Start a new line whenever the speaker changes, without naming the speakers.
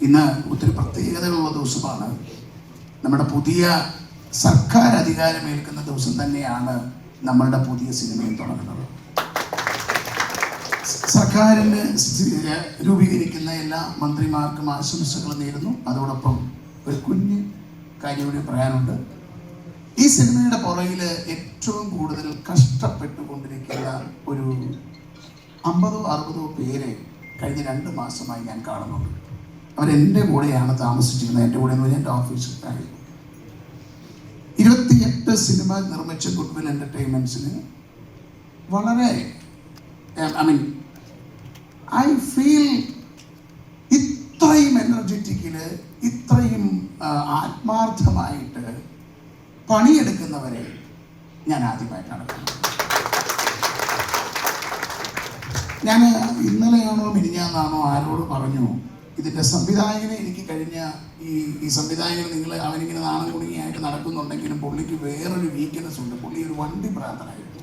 ഇന്ന് ഒത്തിരി പ്രത്യേകതകളുള്ള ദിവസമാണ്. നമ്മുടെ പുതിയ സർക്കാർ അധികാരമേൽക്കുന്ന ദിവസം തന്നെയാണ് നമ്മളുടെ പുതിയ സിനിമയും തുടങ്ങുന്നത്. സർക്കാരിന് രൂപീകരിക്കുന്ന എല്ലാ മന്ത്രിമാർക്കും ആശംസകൾ നേരുന്നു. അതോടൊപ്പം ഒരു കുഞ്ഞ് കാര്യം കൂടി പറയാനുണ്ട്. ഈ സിനിമയുടെ പുറകിൽ ഏറ്റവും കൂടുതൽ കഷ്ടപ്പെട്ടുകൊണ്ടിരിക്കുന്ന ഒരു 50-60 പേരെ കഴിഞ്ഞ 2 മാസമായി ഞാൻ കാണുന്നുണ്ട്. അവരെൻ്റെ കൂടെയാണ് താമസിച്ചിരുന്നത്. എൻ്റെ കൂടെ എന്ന് പറഞ്ഞാൽ എൻ്റെ ഓഫീസിൽ 28 സിനിമ നിർമ്മിച്ച ഗുഡ്വിൽ എൻ്റർടൈൻമെൻറ്റ്സിന് വളരെ ഐ ഫീൽ ഇത്രയും എനർജറ്റിക്കില് ഇത്രയും ആത്മാർത്ഥമായിട്ട് പണിയെടുക്കുന്നവരെ ഞാൻ ആദ്യമായിട്ടാണ് കാണുന്നത്. ഞാൻ ഇന്നലെയാണോ മിനിഞ്ഞാന്നാണോ ആരോട് പറഞ്ഞു, ഇതിൻ്റെ സംവിധായകനെ എനിക്ക് കഴിഞ്ഞ ഈ സംവിധായകൻ അവനിങ്ങനെ നാണം കുടുങ്ങിയായിട്ട് നടക്കുന്നുണ്ടെങ്കിലും പുള്ളിക്ക് വേറൊരു വീക്ക്നെസ് ഉണ്ട്. പുള്ളി ഒരു വണ്ടി ഭ്രാന്തനായിരുന്നു.